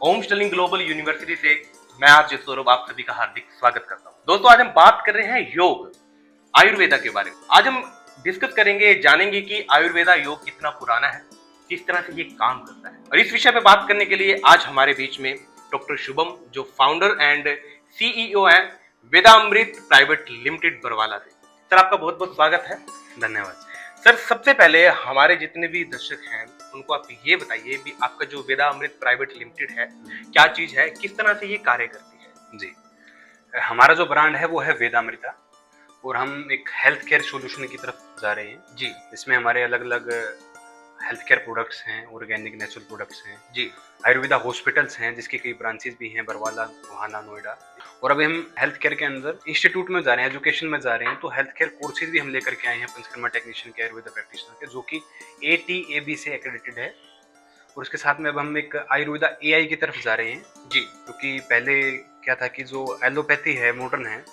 ओम Stirling global university से मैं आज सौरभ आप सभी का हार्दिक स्वागत करता हूँ। दोस्तों, आज हम बात कर रहे हैं योग आयुर्वेदा के बारे में। आज हम डिस्कस करेंगे, जानेंगे कि आयुर्वेदा योग कितना पुराना है, किस तरह से ये काम करता है। और इस विषय पे बात करने के लिए आज हमारे बीच में डॉक्टर शुभम, जो फाउंडर एंड सीईओ है वेदामृत प्राइवेट लिमिटेड बरवाला से। सर, आपका बहुत बहुत स्वागत है। धन्यवाद सर, सबसे पहले हमारे जितने भी दर्शक हैं उनको आप ये बताइए भी आपका जो वेदामृत प्राइवेट लिमिटेड है क्या चीज है, किस तरह से ये कार्य करती है। जी। हमारा जो ब्रांड है वो है वेदामृता और हम एक हेल्थ केयर सॉल्यूशन की तरफ जा रहे हैं। जी। इसमें हमारे अलग अलग हेल्थ केयर प्रोडक्ट्स हैं, ऑर्गेनिक नेचुरल प्रोडक्ट्स हैं। जी। आयुर्वेदा हॉस्पिटल्स हैं जिसकी कई ब्रांचेस भी हैं, बरवाला, गोहाना, नोएडा। और अभी हम हेल्थ केयर के अंदर इंस्टीट्यूट में जा रहे हैं, एजुकेशन में जा रहे हैं, तो हेल्थ केयर कोर्सेज भी हम लेकर के आए हैं पंचकर्मा टेक्नीशियन के, आयुर्वेदा प्रैक्टिशनर के, जो कि ATAB से एक्रेडिटेड है। और उसके साथ में अब हम एक आयुर्वेदा AI की तरफ जा रहे हैं। जी। क्योंकि पहले क्या था कि जो एलोपैथी है, मॉडर्न है,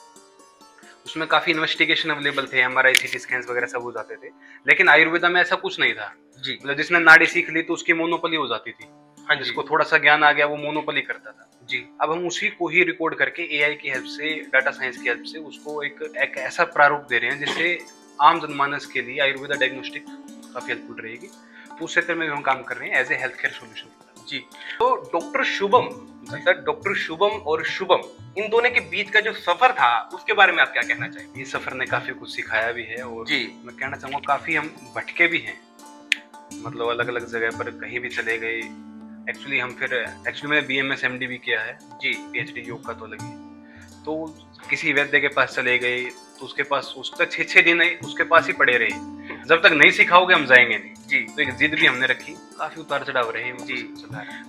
उसमें काफी इन्वेस्टिगेशन अवेलेबल थे, MRI, CT स्कैन्स वगैरह सब हो जाते थे, लेकिन आयुर्वेदा में ऐसा कुछ नहीं था। जी। मतलब जिसने नाड़ी सीख ली तो उसकी मोनोपोली हो जाती थी। हाँ जी। जिसको थोड़ा सा ज्ञान आ गया वो मोनोपोली करता था। जी। अब हम उसी को ही रिकॉर्ड करके AI की हेल्प से, डाटा साइंस की हेल्प से उसको एक ऐसा प्रारूप दे रहे हैं जिससे आम जनमानस के लिए आयुर्वेदा डायग्नोस्टिक काफी हेल्पफुल रहेगी। तो उस क्षेत्र में भी हम काम कर रहे हैं as a health care solution. जी। तो doctor Shubham, sir, doctor Shubham और शुभम, इन दोनों के बीच का जो सफर था उसके बारे में आप क्या कहना चाहेंगे। इस सफर ने काफी कुछ सिखाया भी है और जी। मैं कहना चाहूंगा काफी हम भटके भी हैं, मतलब अलग अलग जगह पर कहीं भी चले गए। एक्चुअली मैंने BMS MD भी किया है। जी। PhD योग का तो अलग है। तो किसी वैद्य के पास चले गए तो उसके पास उसका 6 दिन उसके पास ही पड़े रहे, जब तक नहीं सिखाओगे हम जाएंगे नहीं। जी। तो एक जिद भी हमने रखी, काफी उतार चढ़ाव रहे। जी।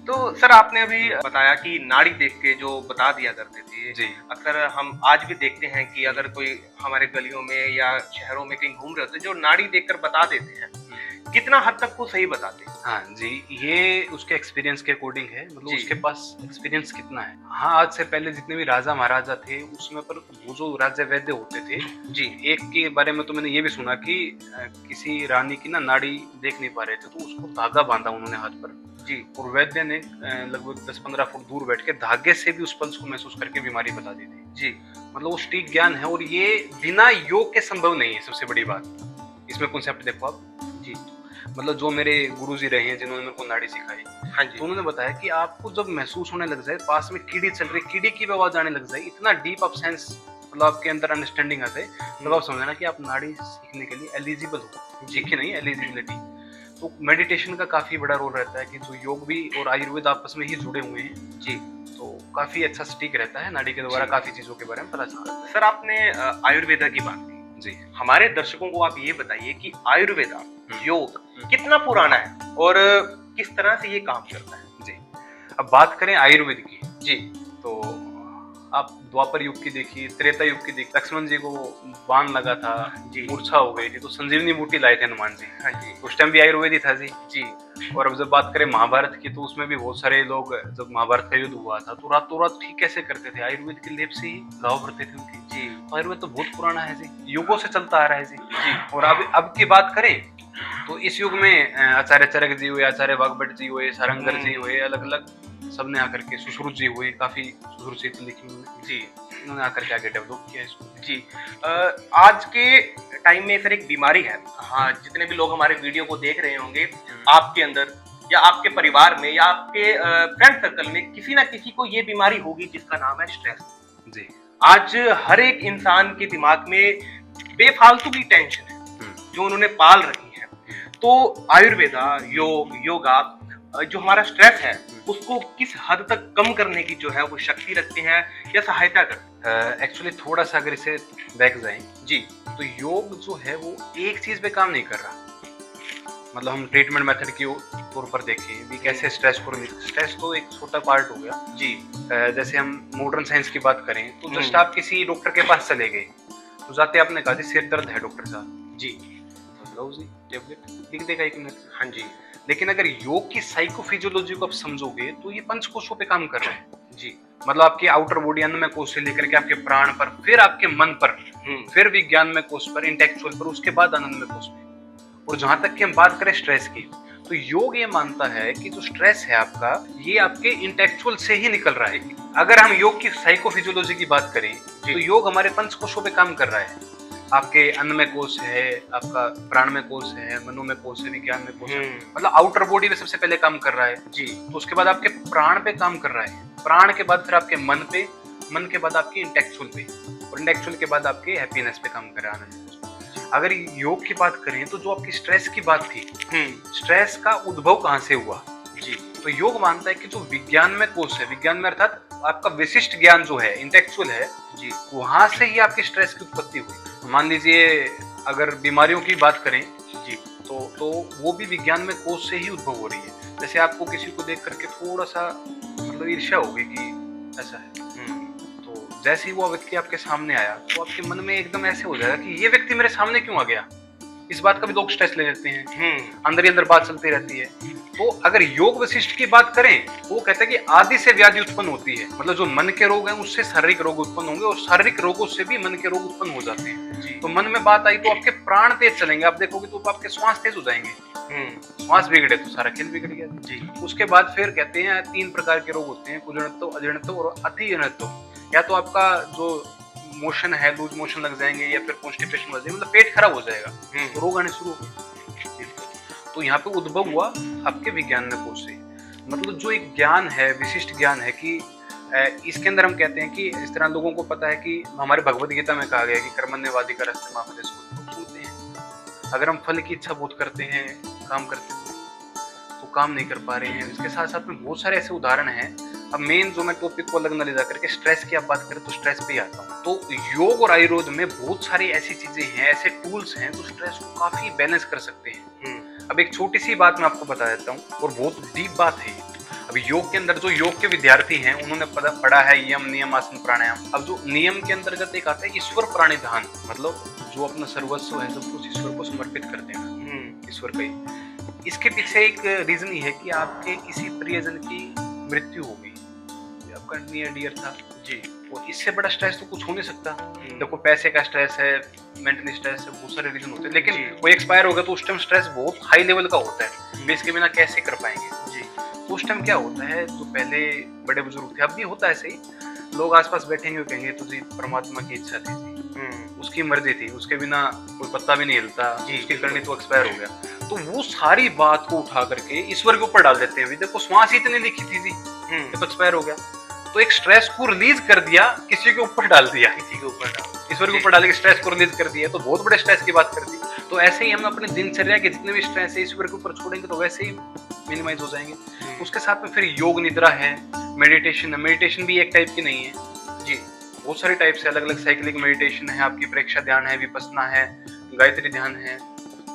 तो सर, आपने अभी बताया कि नाड़ी देख के जो बता दिया करते थे। जी। अक्सर हम आज भी देखते हैं कि अगर कोई हमारे गलियों में या शहरों में कहीं घूम रहे होते, जो नाड़ी देखकर बता देते हैं, कितना हद तक वो सही बताते हैं। हाँ जी, ये उसके एक्सपीरियंस के अकॉर्डिंग है, मतलब उसके पास एक्सपीरियंस कितना है। हाँ, आज से पहले जितने भी राजा महाराजा थे उसमें पर वो जो राजा वैद्य होते थे जी, एक के बारे में तो मैंने ये भी सुना कि किसी रानी की ना नाड़ी देख नहीं पा रहे थे तो उसको धागा बांधा उन्होंने हाथ पर जी, और वैद्य ने लगभग 10-15 फुट दूर बैठ के धागे से भी उस पल्स को महसूस करके बीमारी बता दी थी जी। मतलब वो सटीक ज्ञान है और ये बिना योग के संभव नहीं है। सबसे बड़ी बात इसमें कॉन्सेप्ट देखो आप जी, मतलब जो मेरे गुरुजी रहे हैं जिन्होंने मेरे को नाड़ी सिखाई, हाँ जी, तो उन्होंने बताया कि आपको जब महसूस होने लग जाए पास में कीड़ी चल रही, कीड़ी की आवाज आने लग जाए, इतना डीप आप सेंस, मतलब आपके अंदर अंडरस्टैंडिंग आ जाए, तब आप समझना कि आप नाड़ी सीखने के लिए एलिजिबल हो। सीखे नहीं, एलिजिबिलिटी। तो मेडिटेशन का काफी बड़ा रोल रहता है कि जो योग भी और आयुर्वेद आपस में ही जुड़े हुए हैं जी, तो काफी अच्छा स्टिक रहता है। नाड़ी के द्वारा काफी चीजों के बारे में पता चलता है। सर, आपने आयुर्वेदा की बात की जी, हमारे दर्शकों को आप ये बताइए कि आयुर्वेदा योग कितना पुराना है और किस तरह से ये काम करता है जी। अब बात करें आयुर्वेद की जी, तो आप द्वापर युग की देखिए, त्रेता युग की देखिए, लक्ष्मण जी को बाण लगा था जी, मूर्छा हो गई थी, तो संजीवनी बूटी लाए थे हनुमान जी। हाँ जी, उस टाइम भी आयुर्वेद ही था जी जी। और अब जब बात करें महाभारत की तो उसमें भी बहुत सारे लोग, जब महाभारत का युद्ध हुआ था तो रातों रात ठीक कैसे करते थे, आयुर्वेद की लेप से ही घाव भरते थे उनके जी। आयुर्वेद तो बहुत पुराना है जी, युगों से चलता आ रहा है जी। और अब की बात करें तो इस युग में आचार्य चरक जी हुए, आचार्य वाग्भट जी हुए, सारंगर जी हुए, अलग अलग सबने आकर के, सुश्रुत जी हुए, काफी सुश्रुत लिखी उन्होंने जी, इन्होंने आकर के आगे डेवलप किया इसको जी। आज के टाइम में सर एक बीमारी है, हाँ, जितने भी लोग हमारे वीडियो को देख रहे होंगे, आपके अंदर या आपके परिवार में या आपके फ्रेंड सर्कल में किसी ना किसी को ये बीमारी होगी जिसका नाम है स्ट्रेस जी। आज हर एक इंसान के दिमाग में बेफालतू की टेंशन है जो उन्होंने पाल रखी है। तो आयुर्वेदा, योगा जो हमारा स्ट्रेस है उसको किस हद तक कम करने की जो है वो शक्ति रखते हैं या सहायता करते हैं। एक्चुअली थोड़ा सा अगर इसे बैक जाएं जी, तो योग जो है वो एक चीज पे काम नहीं कर रहा। मतलब हम ट्रीटमेंट मेथड के तौर पर देखें भी कैसे स्ट्रेस को रिलीज, स्ट्रेस तो एक छोटा पार्ट हो गया जी। जैसे हम मॉडर्न साइंस की बात करें तो जस्ट आप किसी डॉक्टर के पास चले गए तो जाते आपने कहा जी सिर दर्द है डॉक्टर साहब जी, टेबलेट लिख देगा 1 मिनट, हाँ जी। लेकिन अगर योग की साइकोफिजियोलॉजी को आप समझोगे तो ये पंचकोशों पे काम कर रहा है जी। मतलब आपकी आउटर बॉडी, अन्नमय कोश से लेकर के आपके प्राण पर, फिर आपके मन पर, फिर विज्ञानमय कोश पर, इंटेलेक्चुअल पर, उसके बाद आनंदमय कोश पे। और जहां तक कि हम बात करें स्ट्रेस की तो योग ये मानता है कि जो स्ट्रेस है आपका, ये आपके इंटेलेक्चुअल से ही निकल रहा है। अगर हम योग की साइकोफिजियोलॉजी की बात करें तो योग हमारे पंच कोशों पे काम कर रहा है। आपके अन्नमय कोश है, आपका प्राणमय कोश है, मनोमय कोश है, विज्ञानमय कोश है, मतलब आउटर बॉडी पे सबसे पहले काम कर रहा है जी। तो उसके बाद आपके प्राण पे काम कर रहा है, प्राण के बाद फिर आपके मन पे, मन के बाद आपके इंटेलेक्चुअल पे, और इंटेलेक्चुअल के बाद आपके हैप्पीनेस पे काम कर रहा है। अगर योग की बात करें तो जो आपकी स्ट्रेस की बात थी, स्ट्रेस का उद्भव कहाँ से हुआ जी, तो योग मानता है कि जो विज्ञान में कोश है, विज्ञान में अर्थात आपका विशिष्ट ज्ञान जो है, इंटेलेक्चुअल है जी, वहां से ही आपकी स्ट्रेस की उत्पत्ति हुई। मान लीजिए अगर बीमारियों की बात करें जी, तो वो भी विज्ञान में कोश से ही उद्भव हो रही है। जैसे आपको किसी को देख करके थोड़ा सा मतलब ईर्ष्या होगी कि ऐसा है, तो जैसे ही वो व्यक्ति आपके सामने आया तो आपके मन में एकदम ऐसे हो जाएगा कि ये व्यक्ति मेरे सामने क्यों आ गया। इस बात का भी लोग स्ट्रेस ले लेते हैं, अंदर ही अंदर बात चलती रहती है। तो अगर योग वशिष्ठ की बात करें तो वो कहते हैं कि आदि से व्याधि उत्पन्न होती है, मतलब जो मन के रोग हैं उससे शारीरिक रोग उत्पन्न होंगे, और शारीरिक रोगों से भी मन के रोग उत्पन्न हो जाते हैं। तो मन में बात आई तो आपके प्राण तेज चलेंगे, आप देखोगे तो आपके श्वास तेज हो जाएंगे, श्वास बिगड़े तो सारा खेल बिगड़ गया जी। उसके बाद फिर कहते हैं 3 प्रकार के रोग होते हैं, कुजनत्व, अजीर्णत्व और अतिजनत्व। या तो आपका जो मोशन है, लूज मोशन लग जाएंगे, या फिर कॉन्स्टिपेशन हो जाएगा, मतलब पेट खराब हो जाएगा, तो रोग आने शुरू हो गए। तो यहाँ पे उद्भव हुआ आपके विज्ञान में कोश से, मतलब जो एक ज्ञान है, विशिष्ट ज्ञान है कि इसके अंदर हम कहते हैं कि इस तरह लोगों को पता है कि हमारे भगवद गीता में कहा गया कि कर्मण्यवाधिकार रस्ते मां फले सुनते हैं। अगर हम फल की इच्छा बहुत करते हैं, काम करते हैं तो काम नहीं कर पा रहे हैं। इसके साथ साथ में बहुत सारे ऐसे उदाहरण हैं। अब मेन जो मैं टॉपिक को अलग न ले जाकर के स्ट्रेस की आप बात करें तो स्ट्रेस पे ही आता हूँ। तो योग और आयुर्वेद में बहुत सारी ऐसी चीजें हैं, ऐसे टूल्स हैं जो स्ट्रेस को काफी बैलेंस कर सकते हैं। अब एक छोटी सी बात मैं आपको बता देता हूँ, और बहुत डीप बात है। अब योग के अंदर जो योग के विद्यार्थी हैं उन्होंने पढ़ा है यम, नियम, आसन, प्राणायाम। अब जो नियम के अंतर्गत एक आता है ईश्वर प्राणिधान, मतलब जो अपना सर्वस्व है सब कुछ ईश्वर को समर्पित कर देना, ईश्वर का ही। इसके पीछे एक रीजन ही है कि आपके किसी प्रियजन की मृत्यु हो गई, आपका नियर डियर था जी, और इससे बड़ा स्ट्रेस तो कुछ हो नहीं सकता। देखो पैसे का स्ट्रेस है, मेंटली स्ट्रेस है, बहुत सारे रीजन होते हैं, लेकिन कोई एक्सपायर हो गया तो उस टाइम स्ट्रेस बहुत हाई लेवल का होता है, वे इसके बिना कैसे कर पाएंगे जी। तो उस टाइम क्या होता है, जो पहले बड़े बुजुर्ग थे, अब भी होता है ऐसे ही, लोग आसपास बैठेंगे और कहेंगे तो जी परमात्मा की इच्छा थी जी, उसकी मर्जी थी, उसके बिना कोई पत्ता भी नहीं हिलता, उसकी करनी तो एक्सपायर हो गया। तो वो सारी बात को उठा करके ईश्वर के ऊपर डाल देते हैं, देखो श्वास ही इतनी लिखी थी जी, तो एक्सपायर हो गया। तो एक स्ट्रेस को रिलीज कर दिया, किसी के ऊपर डाल दिया, किसी के ऊपर डाल, ईश्वर के ऊपर डाल के स्ट्रेस को रिलीज कर दिया, तो बहुत बड़े स्ट्रेस की बात कर दी। तो ऐसे ही हम अपने दिनचर्या के जितने भी स्ट्रेस है ईश्वर के ऊपर छोड़ेंगे तो वैसे ही मिनिमाइज हो जाएंगे। उसके साथ में फिर योग निद्रा है, मेडिटेशन है। मेडिटेशन भी एक टाइप की नहीं है जी, बहुत सारे टाइप से अलग अलग साइक्लिक मेडिटेशन है, आपकी प्रेक्षा ध्यान है, विपस्सना है, गायत्री ध्यान है,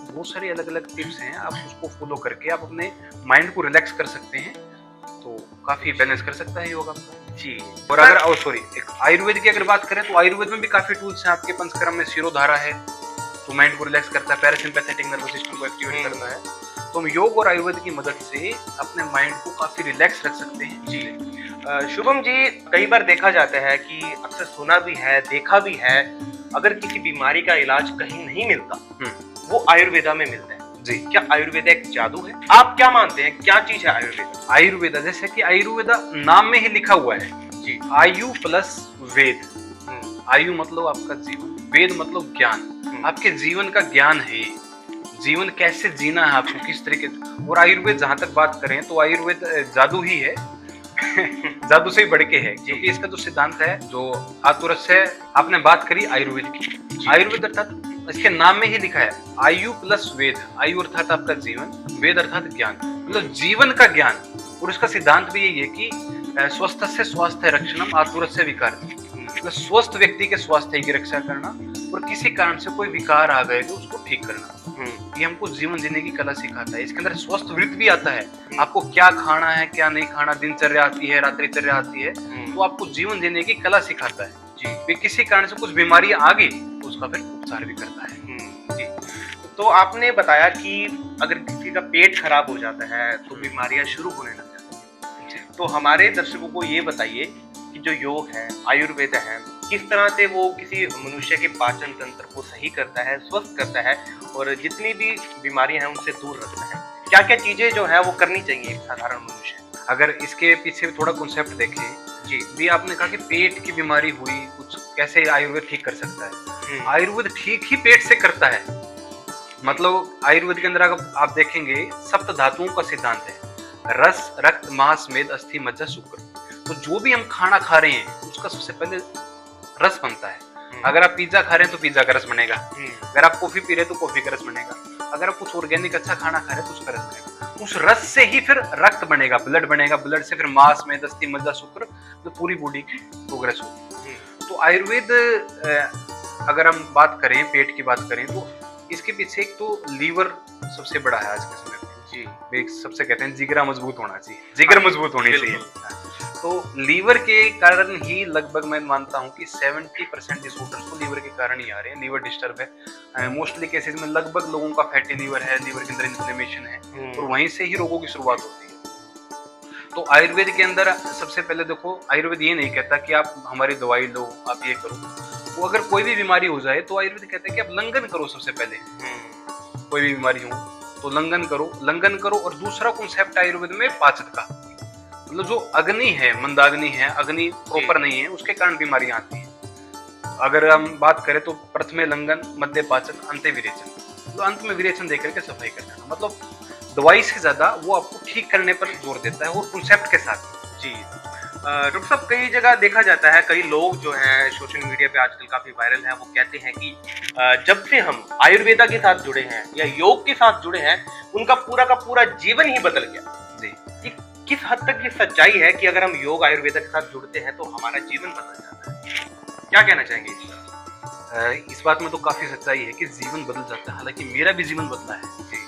बहुत सारी अलग अलग टिप्स हैं। आप उसको फॉलो करके आप अपने माइंड को रिलैक्स कर सकते हैं, तो काफी बैलेंस कर सकता है योग आपका जी। और अगर एक आयुर्वेद की अगर बात करें तो आयुर्वेद में भी काफी टूल्स हैं। आपके पंचकर्म में शिरोधारा है, तो माइंड को रिलैक्स करता है, पैरासिम्पैथेटिक नर्वस सिस्टम को एक्टिवेट करता है। तो हम योग और आयुर्वेद की मदद से अपने माइंड को काफी रिलैक्स रख सकते हैं जी। शुभम जी, कई बार देखा जाता है कि अक्सर सुना भी है, देखा भी है, अगर किसी बीमारी का इलाज कहीं नहीं मिलता वो आयुर्वेदा में मिलता है जी। क्या आयुर्वेदा एक जादू है? आप क्या मानते हैं, क्या चीज है आयुर्वेदा? आयुर्वेदा जैसे कि आयुर्वेदा नाम में ही लिखा हुआ है जी, आयु प्लस वेद। आयु मतलब आपका जीवन, वेद मतलब ज्ञान, आपके जीवन का ज्ञान है, जीवन कैसे जीना है आपको, किस तरीके से। और आयुर्वेद जहां तक बात करें तो आयुर्वेद जादू ही है जादू से ही बढ़ के है, क्योंकि इसका जो सिद्धांत है, जो आतुरस है, आपने बात करी आयुर्वेद की। आयुर्वेद अर्थात इसके नाम में ही लिखा है आयु प्लस वेद। आयु अर्थात आपका जीवन, वेद अर्थात ज्ञान, मतलब जीवन का ज्ञान। और इसका सिद्धांत भी यही है कि स्वस्थ से स्वास्थ्य रक्षणम आतुरस्य विकार, मतलब स्वस्थ व्यक्ति के स्वास्थ्य की रक्षा करना और किसी कारण से कोई विकार आ गए तो उसको ठीक करना। ये हमको जीवन जीने की कला सिखाता है। इसके अंदर स्वस्थ वृत्त भी आता है, आपको क्या खाना है क्या नहीं खाना, दिनचर्या आती है, रात्रिचर्या आती है, तो आपको जीवन जीने की कला सिखाता है जी। किसी कारण से कुछ बीमारी आ गई तो उसका फिर उपचार भी करता है जी। तो आपने बताया कि अगर किसी का पेट खराब हो जाता है तो बीमारियां शुरू होने लग जाती हैं। तो हमारे दर्शकों को ये बताइए कि जो योग है, आयुर्वेद है, किस तरह से वो किसी मनुष्य के पाचन तंत्र को सही करता है, स्वस्थ करता है और जितनी भी बीमारियां हैं उनसे दूर रखता है। क्या क्या चीजें जो है वो करनी चाहिए एक साधारण मनुष्य? अगर इसके पीछे भी थोड़ा कॉन्सेप्ट देखें, जी भी आपने कहा कि पेट की बीमारी हुई कुछ, कैसे आयुर्वेद ठीक कर सकता है? आयुर्वेद ठीक ही पेट से करता है। मतलब आयुर्वेद के अंदर अगर आप देखेंगे सप्त धातुओं का सिद्धांत है, रस, रक्त, मांस, मेद, अस्थि, मज्जा, शुक्र। तो जो भी हम खाना खा रहे हैं उसका सबसे पहले रस बनता है। अगर आप पिज्जा खा रहे हैं तो पिज्जा का रस बनेगा, अगर आप कॉफी पी रहे हैं तो कॉफी का रस बनेगा, अगर आप कुछ ऑर्गेनिक अच्छा खाना खा रहे हैं तो उसका रस बनेगा। उस रस से ही फिर रक्त बनेगा, ब्लड बनेगा, ब्लड से फिर मांस, मेद, अस्थि, मज्जा, शुक्र, तो पूरी बॉडी की प्रोग्रेस होगी। तो आयुर्वेद अगर हम बात करें, पेट की बात करें, तो इसके पीछे एक तो लीवर सबसे बड़ा है आज के समय में। जी एक सबसे कहते हैं जिगरा मजबूत होना चाहिए, जिगर मजबूत होनी चाहिए। तो लीवर के कारण ही लगभग मैं मानता हूं कि 70% डिसऑर्डर्स तो लीवर के कारण ही आ रहे हैं। लीवर डिस्टर्ब है मोस्टली केसेस में, लगभग लोगों का फैटी लीवर है, लीवर के अंदर इन्फ्लेमेशन है, और वहीं से ही रोगों की शुरुआत होती है। तो आयुर्वेद के अंदर सबसे पहले देखो, आयुर्वेद ये नहीं कहता कि आप हमारी दवाई लो, आप ये करो। वो अगर कोई भी बीमारी हो जाए तो आयुर्वेद कहता है कि आप लंघन करो। सबसे पहले कोई भी बीमारी हो तो लंघन करो। और दूसरा कॉन्सेप्ट आयुर्वेद में पाचन का, मतलब जो अग्नि है, मंदाग्नि है, अग्नि प्रॉपर नहीं है, उसके कारण बीमारियां आती हैं। अगर हम बात करें तो प्रथमे लंघन, मध्य पाचन, अंत्य विरेचन। तो अंत में विरेचन देकर के सफाई कर देना, मतलब दवाई से ज्यादा वो आपको ठीक करने पर जोर देता है, और कॉन्सेप्ट के साथ। जी डॉक्टर साहब, कई जगह देखा जाता है, कई लोग जो हैं सोशल मीडिया पे आजकल काफी वायरल हैं, वो कहते हैं कि जब से हम आयुर्वेदा के साथ जुड़े हैं या योग के साथ जुड़े हैं, उनका पूरा का पूरा जीवन ही बदल गया। जी, किस हद तक ये सच्चाई है कि अगर हम योग आयुर्वेदा के साथ जुड़ते हैं तो हमारा जीवन बदल जाता है? क्या कहना चाहेंगे इस पर? इस बात में तो काफी सच्चाई है कि जीवन बदल जाता है, हालांकि मेरा भी जीवन बदला है। जी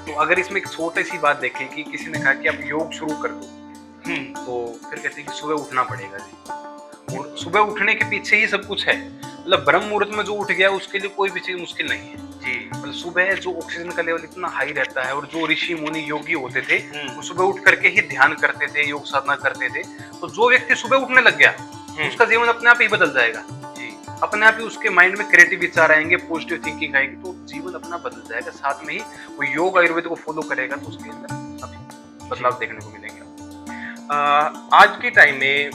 तो अगर इसमें एक छोटी सी बात देखें कि किसी ने कहा कि आप योग शुरू कर दो, तो फिर कहते हैं कि सुबह उठना पड़ेगा जी, और सुबह उठने के पीछे ही सब कुछ है। मतलब ब्रह्म मुहूर्त में जो उठ गया उसके लिए कोई भी चीज मुश्किल नहीं है जी। मतलब सुबह जो ऑक्सीजन का लेवल इतना हाई रहता है, और जो ऋषि मुनि योगी होते थे वो सुबह उठ करके ही ध्यान करते थे, योग साधना करते थे। तो जो व्यक्ति सुबह उठने लग गया उसका जीवन अपने आप ही बदल जाएगा जी। अपने आप ही उसके माइंड में क्रिएटिव विचार आएंगे, पॉजिटिव थिंकिंग आएगी, तो जीवन अपना बदल जाएगा। साथ में ही वो योग आयुर्वेद को फॉलो करेगा तो उसके अंदर अभी बदलाव देखने को मिलेगा। आज के टाइम में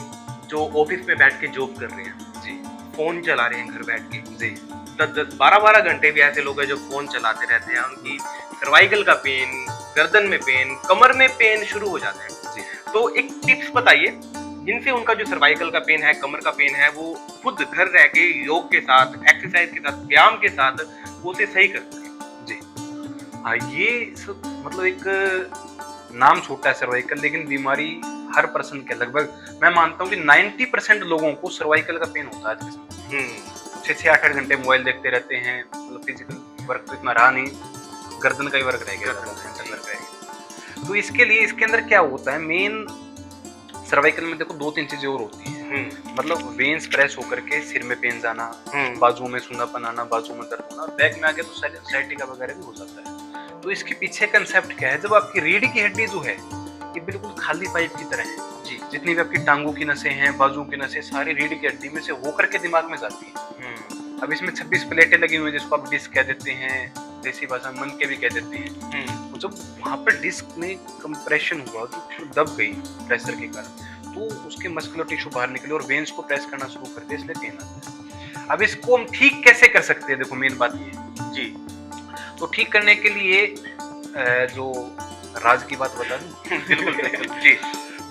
जो ऑफिस में बैठ के जॉब कर रहे हैं जी, फोन चला रहे हैं घर बैठ के जी, 10-12 घंटे भी ऐसे लोग हैं जो फोन चलाते रहते हैं, उनकी सर्वाइकल का पेन, गर्दन में पेन, कमर में पेन शुरू हो जाता है जी। तो एक टिप्स बताइए जिनसे उनका जो सर्वाइकल का पेन है, कमर का पेन है, वो खुद घर रह के योग के साथ, एक्सरसाइज के साथ, व्यायाम के साथ वो उसे सही कर सके जी। ये सब मतलब एक नाम छोटा है सर्वाइकल, लेकिन बीमारी हर पर्सन के लगभग मैं मानता हूँ कि 90% लोगों को सर्वाइकल का पेन होता है आज के समय। 6-8 घंटे मोबाइल देखते रहते हैं, मतलब फिजिकल वर्क तो इतना रहा नहीं, गर्दन का ही वर्क रह गया। तो इसके लिए इसके अंदर क्या होता है, मेन सर्वाइकल में देखो 2-3 चीजें और होती हैं। मतलब वेन्स प्रेस होकर के सिर में पेन जाना, बाजू में सूनापन आना, बाजू में दर्द होना, बैक में आ गया तो साइटिका वगैरह भी हो जाता है। तो इसके पीछे कंसेप्ट क्या है, जब आपकी रीढ़ की हड्डी जो है ये बिल्कुल खाली पाइप की तरह है जी। जितनी भी आपकी टांगों की नसें हैं, बाजू की नसें, सारी रीढ़ की हड्डी में से होकर के दिमाग में जाती है। अब इसमें 26 प्लेटें लगी हुई हैं, जिसको आप डिस्क कह देते हैं, देसी भाषा में मन के भी कह देते हैं। तो जब वहाँ पर डिस्क में कंप्रेशन हुआ तो दब गई प्रेशर के कारण, तो उसके मस्कुलर टिश्यू बाहर निकले और वेन्स को प्रेस करना शुरू कर दिया, इसलिए पेन आता है। अब इसको हम ठीक कैसे कर सकते हैं, देखो मेन बात ये जी। तो ठीक करने के लिए जो राज की बात बता दूं बिल्कुल जी।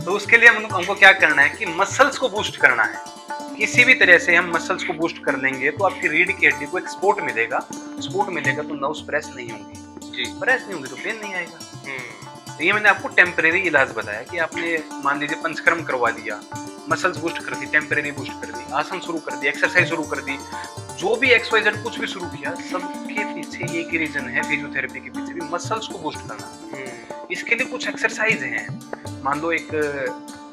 तो उसके लिए हमको क्या करना है कि मसल्स को बूस्ट करना है। किसी भी तरह से हम मसल्स को बूस्ट कर लेंगे तो आपकी रीढ़ की हड्डी को एक सपोर्ट मिलेगा। सपोर्ट मिलेगा तो नर्व्स प्रेस नहीं होंगी जी, प्रेस नहीं होंगी तो पेन नहीं आएगा। तो ये मैंने आपको टेम्परेरी इलाज बताया कि आपने मान लीजिए पंचकर्म करवा दिया, मसल्स बूस्ट कर दी, टेम्परेरी बूस्ट कर दी, आसन शुरू कर दी, एक्सरसाइज शुरू कर दी, जो भी XYZ कुछ भी शुरू किया, सबके पीछे एक ही रीजन है, फिजियोथेरेपी के पीछे भी मसल्स को बूस्ट करना। इसके लिए कुछ एक्सरसाइज हैं। मान लो एक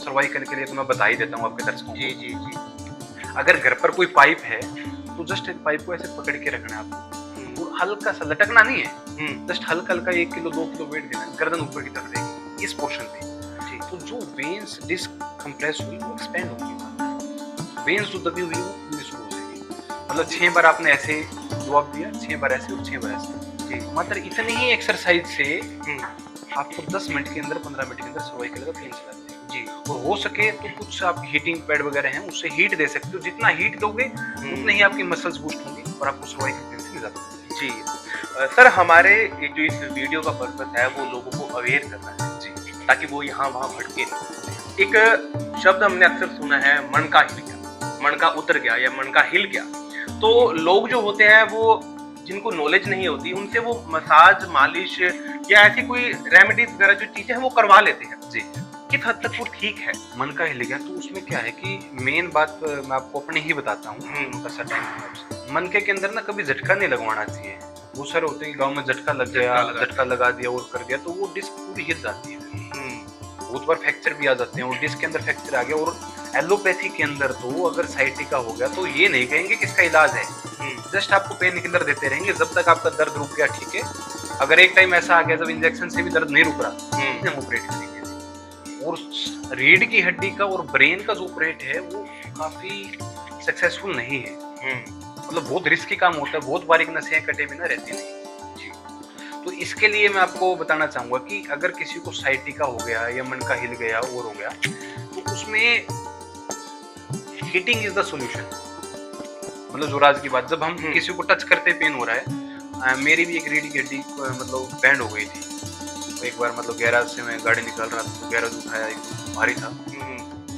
सर्वाइकल के लिए तो मैं बता ही देता हूँ आपके दर्शकों जी जी जी। अगर घर पर कोई पाइप है तो जस्ट एक पाइप को ऐसे पकड़ के रखना है आपको, और हल्का सा लटकना नहीं है, जस्ट हल्का हल्का 1 किलो 2 किलो वेट देना, गर्दन ऊपर की तरफ देगी इस पोर्शन पे। तो जो वेन्स डिस्क कंप्रेस हुई वो एक्सपेंड होगी, वेन्स जो दबी हुई वो खुलनी शुरू हो जाएगी। मतलब 6 बार आपने ऐसे जवाब दिया, 6 बार ऐसे और 6 बार ऐसे जी। मात्र इतनी ही एक्सरसाइज से आपको 10 मिनट के अंदर 15 मिनट के अंदर सर्वाइकल का पेन चला जाएगा जी। और हो सके तो कुछ आप हीटिंग पैड वगैरह हैं उससे हीट दे सकते हो, जितना हीट दोगे उतने ही आपकी मसल्स बूस्ट होंगी और आपको सर्वाइकल पेन से निजात मिलेगी। जी सर, हमारे जो इस वीडियो का पर्पस है वो लोगों को अवेयर करना है जी, ताकि वो यहाँ वहाँ भटके नहीं। एक शब्द हमने अक्सर सुना है, मन का हिल गया, मन का उतर गया या मन का हिल गया। तो लोग जो होते हैं वो जिनको नॉलेज नहीं होती उनसे वो मसाज, मालिश या ऐसी कोई रेमेडीज वगैरह जो चीजें हैं वो करवा लेते हैं जी। किस हद तक वो ठीक है? मन का हिल गया तो उसमें क्या है कि मेन बात मैं आपको अपनी ही बताता हूँ। मन के अंदर ना कभी झटका नहीं लगवाना चाहिए। वो सारे होते हैं गांव में झटका लग गया, झटका लगा दिया और कर दिया तो वो डिस्क पूरी हिल जाती है। बहुत बार फ्रैक्चर भी आ जाते हैं और डिस्क के अंदर फ्रैक्चर आ गया। और एलोपैथी के अंदर तो अगर साइटिका हो गया तो ये नहीं कहेंगे कि इसका इलाज है, जस्ट आपको पेन किलर देते रहेंगे जब तक आपका दर्द रुक गया, ठीक है। अगर एक टाइम ऐसा आ गया जब इंजेक्शन से भी दर्द नहीं रुक रहा, हम ऑपरेट करेंगे। और रीढ़ की हड्डी का और ब्रेन का जो ऑपरेट है वो काफी सक्सेसफुल नहीं है, मतलब बहुत रिस्की काम होता है, बहुत बारीक नसें कटे बिना रहती नहीं जी। तो इसके लिए मैं आपको बताना चाहूंगा कि अगर किसी को साइटिका हो गया या मन का हिल गया और हो गया तो उसमें हीटिंग इज द सॉल्यूशन। मतलब जो राज की बात, जब हम किसी को टच करते पेन हो रहा है, मेरी भी एक रीढ़ की हड्डी मतलब बैंड हो गई थी। तो एक बार मतलब गैराज से मैं गाड़ी निकाल रहा था तो गैराज उठाया, एकदम भारी था,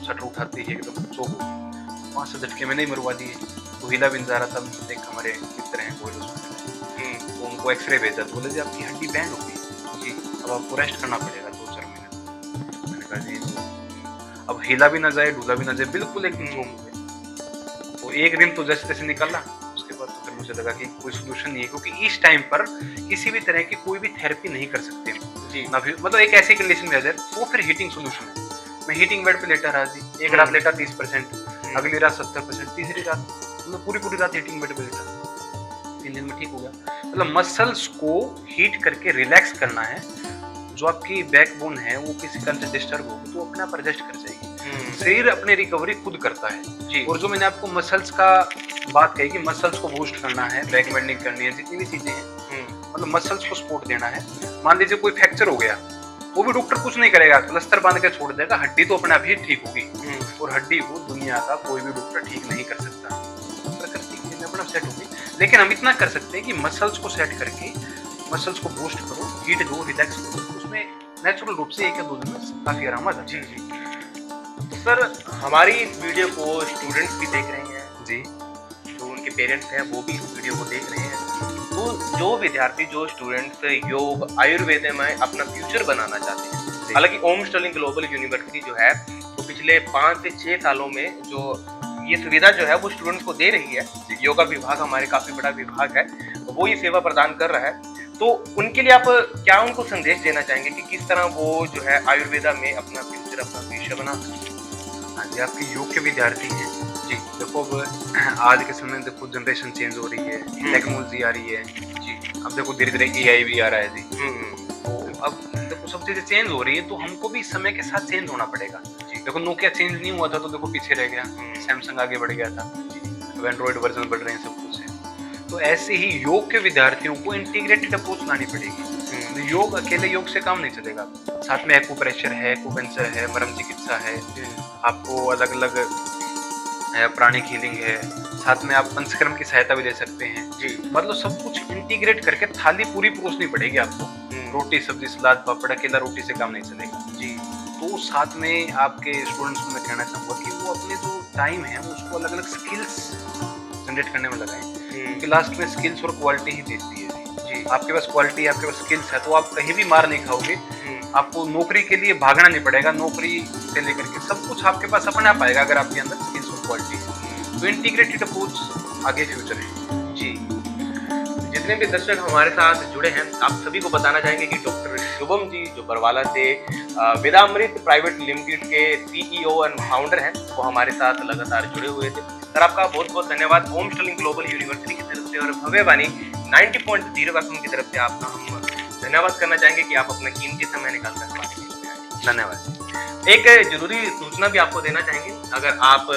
शटर उठाते ही एकदम चौक हो गई। 5 से झटके मैंने ही मरवा दिए। तो हिला भी नहीं जा रहा था। एक हमारे मित्र हैं गोयल हॉस्पिटल, तो उनको एक्सरे भेजा तो बोले जी आपकी हड्डी बैंड हो गई जी, अब आपको रेस्ट करना पड़ेगा 2-4 महीने। मैंने कहा जी अब हिला भी ना जाए ढूला भी ना जाए, बिल्कुल एकदम चौक हो गए। तो एक दिन तो जैसे तैसे निकला, उसके बाद तो फिर मुझे लगा कि कोई सोल्यूशन नहीं है, क्योंकि इस टाइम पर किसी भी तरह की कोई भी थेरेपी नहीं कर सकते जी ना। फिर मतलब एक ऐसी कंडीशन में आ जाए तो फिर हीटिंग सोल्यूशन है। मैं हीटिंग बेड पे लेटा रहा जी, एक रात लेटा 30%, अगली रात 70%, तीसरी रात मतलब पूरी रात हीटिंग बेड पे लेटा, 3 दिन में ठीक हो गया। मतलब मसल्स को हीट करके रिलैक्स करना है। जो आपकी बैकबोन है वो किसी कारण से डिस्टर्ब होगी तो अपने आप एडजस्ट कर जाएगी। शरीर अपने रिकवरी खुद करता है जी। और जो मैंने आपको मसल्स का बात कही कि मसल्स को बूस्ट करना है, बैक बेंडिंग करनी है, जितनी भी चीजें हैं, मतलब मसल्स को सपोर्ट देना है। मान लीजिए कोई फ्रैक्चर हो गया, वो भी डॉक्टर कुछ नहीं करेगा, प्लास्टर बांध के छोड़ देगा, हड्डी तो अपने आप ही ठीक होगी। और हड्डी को दुनिया का कोई भी डॉक्टर ठीक नहीं कर सकता, प्रकृति की अपना सेट होगी। लेकिन हम इतना कर सकते हैं कि मसल्स को सेट करके मसल्स को बूस्ट करो, हीट दो, रिलैक्स करो, उसमें नेचुरल रूप से 1 या 2 दिन में काफी आराम आ जाता है जी। तो सर हमारी इस वीडियो को स्टूडेंट्स भी देख रहे हैं जी, जो उनके पेरेंट्स हैं वो भी इस वीडियो को देख रहे हैं। तो जो विद्यार्थी, जो स्टूडेंट्स योग आयुर्वेद में अपना फ्यूचर बनाना चाहते हैं, हालांकि ओम स्टर्लिंग ग्लोबल यूनिवर्सिटी जो है वो पिछले 5 से 6 सालों में जो ये सुविधा जो है वो स्टूडेंट्स को दे रही है। योगा विभाग हमारे काफी बड़ा विभाग है, वो ये सेवा प्रदान कर रहा है। तो उनके लिए आप क्या उनको संदेश देना चाहेंगे कि किस तरह वो जो है आयुर्वेदा में अपना फ्यूचर, अपना भविष्य बना सकते? हाँ जी, आपके योग के विद्यार्थी हैं जी। देखो अब आज के समय देखो जनरेशन चेंज हो रही है, टेक्नोलॉजी आ रही है जी। अब देखो धीरे धीरे AI भी आ रहा है जी। तो अब देखो सब चीजें चेंज हो रही है तो हमको भी समय के साथ चेंज होना पड़ेगा जी। देखो नोकिया चेंज नहीं हुआ था तो देखो पीछे रह गया, सैमसंग आगे बढ़ गया था, अब एंड्रॉइड वर्जन बढ़ रहे हैं सब कुछ है। तो ऐसे ही योग के विद्यार्थियों को इंटीग्रेटेड अप्रोच लानी पड़ेगी। योग अकेले योग से काम नहीं चलेगा, साथ में एक्यूप्रेशर है, एक्यूपेंचर है, मरम चिकित्सा है, आपको अलग अलग प्राणिक हीलिंग है, साथ में आप पंचकर्म की सहायता भी ले सकते हैं जी। मतलब सब कुछ इंटीग्रेट करके थाली पूरी परोसनी पड़ेगी आपको। रोटी सब्जी सलाद पापड़, अकेला रोटी से काम नहीं चलेगा जी। तो साथ में आपके स्टूडेंट्स को मैं कहना चाहूँगा कि वो अपने जो टाइम है उसको अलग अलग स्किल्स जनरेट करने में लगाएं, क्योंकि लास्ट में स्किल्स और क्वालिटी ही देखती है जी। आपके पास क्वालिटी, आपके पास स्किल्स है तो आप कहीं भी मार नहीं खाओगे। आपको नौकरी के लिए भागना नहीं पड़ेगा, नौकरी से लेकर के सब कुछ आपके पास अपने आप आएगा अगर आपके अंदर स्किल्स और क्वालिटी है। तो इंटीग्रेटेड अप्रोच आगे फ्यूचर है जी। जितने भी दर्शक हमारे साथ जुड़े हैं, आप सभी को बताना चाहेंगे कि डॉक्टर शुभम जी जो बरवाला से वेदामृत प्राइवेट लिमिटेड के CEO एंड फाउंडर हैं, वो हमारे साथ लगातार जुड़े हुए थे। सर आपका बहुत बहुत धन्यवाद ओम स्टर्लिंग ग्लोबल यूनिवर्सिटी की तरफ से और भव्यवाणी 90.0 FM की तरफ से आपका हम धन्यवाद करना चाहेंगे कि आप अपना कीमती समय निकालकर बात कीजिए। धन्यवाद। एक जरूरी सूचना भी आपको देना चाहेंगे, अगर आप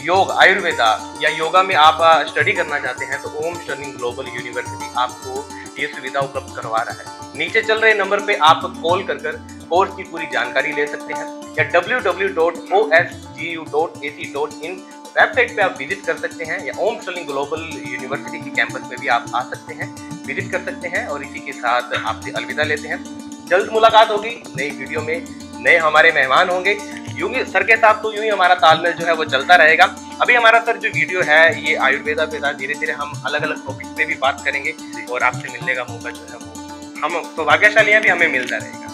योग आयुर्वेदा या योगा में आप स्टडी करना चाहते हैं तो ओम स्टर्लिंग ग्लोबल यूनिवर्सिटी आपको ये सुविधा उपलब्ध करवा रहा है। नीचे चल रहे नंबर पे आप कॉल कर कोर्स की पूरी जानकारी ले सकते हैं या www.osgu.ac.in वेबसाइट पे आप विजिट कर सकते हैं या ओम स्टर्लिंग ग्लोबल यूनिवर्सिटी की कैंपस पे भी आप आ सकते हैं, विजिट कर सकते हैं। और इसी के साथ आपसे अलविदा लेते हैं। जल्द मुलाकात होगी नई वीडियो में, नए हमारे मेहमान होंगे। यूं ही सर के साथ तो यूं ही हमारा तालमेल जो है वो चलता रहेगा। अभी हमारा सर जो वीडियो है ये आयुर्वेदा पे था, धीरे धीरे हम अलग अलग टॉपिक पे भी बात करेंगे और आपसे मिलने का मौका जो है वो हम सौभाग्यशाली हैं भी हमें मिलता रहेगा।